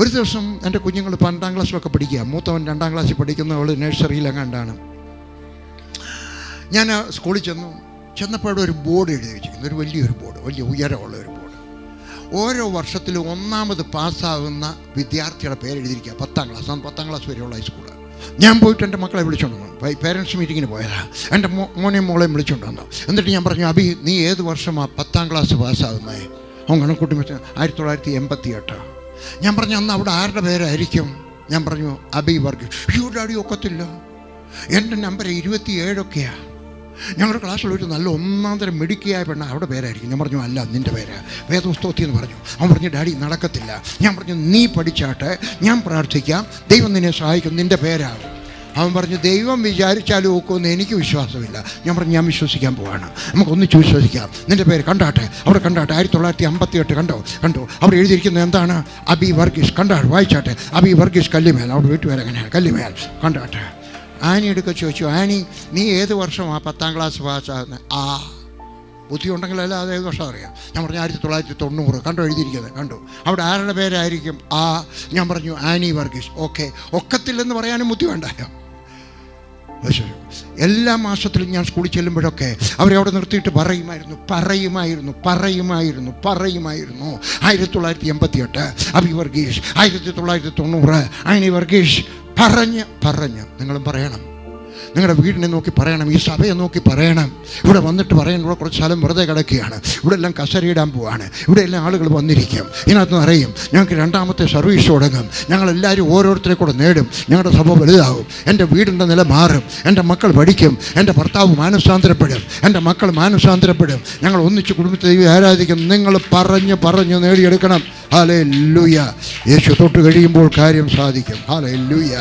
ഒരു ദിവസം എൻ്റെ കുഞ്ഞുങ്ങൾ 12ാം ക്ലാസ്സിലൊക്കെ പഠിക്കുക. മൂത്തവൻ 2ാം ക്ലാസ്സിൽ പഠിക്കുന്നവൾ നഴ്സറിയിലെങ്ങാണ്ടാണ്. ഞാൻ സ്കൂളിൽ ചെന്നപ്പോൾ ഒരു ബോർഡ് എഴുതി വെച്ചിരിക്കുന്നു, ഒരു വലിയൊരു ബോർഡ്, വലിയ ഉയരമുള്ള ഒരു ബോർഡ്. ഓരോ വർഷത്തിലും 1ാമത് പാസ്സാകുന്ന വിദ്യാർത്ഥിയുടെ പേരെഴുതിയിരിക്കുക. 10ാം ക്ലാസ്, 10ാം ക്ലാസ് വരെയുള്ള ഹൈസ്കൂൾ. ഞാൻ പോയിട്ട് എൻ്റെ മക്കളെ വിളിച്ചുകൊണ്ട് വന്നു. പേരൻസ് മീറ്റിങ്ങിന് പോയതാണ്. എൻ്റെ മോനെയും മോളെയും വിളിച്ചുകൊണ്ട് വന്നു. എന്നിട്ട് ഞാൻ പറഞ്ഞു, അബി നീ ഏത് വർഷമാണ് 10ാം ക്ലാസ് പാസ്സാകുന്നത്? അവൻ കണക്കൂട്ടി വെച്ച് 1988. ഞാൻ പറഞ്ഞു, അന്ന് അവിടെ ആരുടെ പേരായിരിക്കും? ഞാൻ പറഞ്ഞു, അബി വർഗീസ്. അയ്യോ ഡാഡി ഒക്കത്തില്ല, എൻ്റെ നമ്പർ 27ഒക്കെയാണ്. ഞങ്ങളുടെ ക്ലാസ്സിലൊരു നല്ല 1ാം തരം മിടുക്കിയായ പെണ്ണ, അവിടെ പേരായിരിക്കും. ഞാൻ പറഞ്ഞു, അല്ല നിൻ്റെ പേര് വേദപുസ്തകത്തിൽ എന്ന് പറഞ്ഞു. അവൻ പറഞ്ഞു, ഡാഡി നടക്കത്തില്ല. ഞാൻ പറഞ്ഞു, നീ പഠിച്ചാട്ടെ, ഞാൻ പ്രാർത്ഥിക്കാം, ദൈവം നിന്നെ സഹായിക്കും, നിൻ്റെ പേരാകും. അവൻ പറഞ്ഞു, ദൈവം വിചാരിച്ചാലും ഒക്കുമെന്ന് എനിക്ക് വിശ്വാസമില്ല. ഞാൻ പറഞ്ഞു, ഞാൻ വിശ്വസിക്കാൻ പോവാണ്, നമുക്കൊന്നിച്ച് വിശ്വസിക്കാം. നിൻ്റെ പേര് കണ്ടാട്ടെ, അവിടെ കണ്ടാട്ടെ, 1958 കണ്ടോ അവിടെ എഴുതിയിരിക്കുന്നത് എന്താണ്? അബി വർഗീസ്. കണ്ടാട്ടെ, വായിച്ചാട്ടെ, അബി വർഗീസ് കല്ലിമേൽ. അവിടെ വീട്ടുപേര് എങ്ങനെയാണ്? കല്ലിമേൽ. കണ്ടാട്ടെ. ആനി എടുക്ക ചോദിച്ചു, ആനി നീ ഏത് വർഷമാണ് 10ാം ക്ലാസ് പാസ്സാകുന്നത്? ബുദ്ധി ഉണ്ടെങ്കിലല്ല അത് ഏത് വർഷം അറിയാം. ഞാൻ പറഞ്ഞു, 1990. കണ്ടോ എഴുതിയിരിക്കുന്നത്? കണ്ടു. അവിടെ ആരുടെ പേരായിരിക്കും? ഞാൻ പറഞ്ഞു, ആനി വർഗീസ്. ഓക്കെ, ഒക്കത്തില്ലെന്ന് പറയാനും ബുദ്ധി വേണ്ടായോ? എല്ലാ മാസത്തിലും ഞാൻ സ്കൂളിൽ ചെല്ലുമ്പോഴൊക്കെ അവരെ അവിടെ നിർത്തിയിട്ട് പറയുമായിരുന്നു 1988 അബി വർഗീസ്, 1990 ആനി വർഗീസ്. പറഞ്ഞ് നിങ്ങളും പറയണം, നിങ്ങളുടെ വീടിനെ നോക്കി പറയണം, ഈ സഭയെ നോക്കി പറയണം. ഇവിടെ വന്നിട്ട് പറയണം, ഇവിടെ കുറച്ച് സ്ഥലം വെറുതെ കിടക്കുകയാണ്, ഇവിടെ എല്ലാം കസരയിടാൻ പോവാണ്, ഇവിടെ എല്ലാം ആളുകൾ വന്നിരിക്കും. ഇതിനകത്ത് അറിയും ഞങ്ങൾക്ക് 2ാമത്തെ സർവീസ് തുടങ്ങും, ഞങ്ങളെല്ലാവരും ഓരോരുത്തരെ കൂടെ നേടും, ഞങ്ങളുടെ സഭ വലുതാകും, എൻ്റെ വീടിൻ്റെ നില മാറും, എൻ്റെ മക്കൾ പഠിക്കും, എൻ്റെ ഭർത്താവ് മാനസാന്തരപ്പെടും, എൻ്റെ മക്കൾ മാനസാന്തരപ്പെടും, ഞങ്ങൾ ഒന്നിച്ച് കുടുംബത്തെ ആരാധിക്കും. നിങ്ങൾ പറഞ്ഞ് നേടിയെടുക്കണം. ഹല്ലേലൂയ. യേശു തൊട്ട് കഴിയുമ്പോൾ കാര്യം സാധിക്കും. ഹല്ലേലൂയ.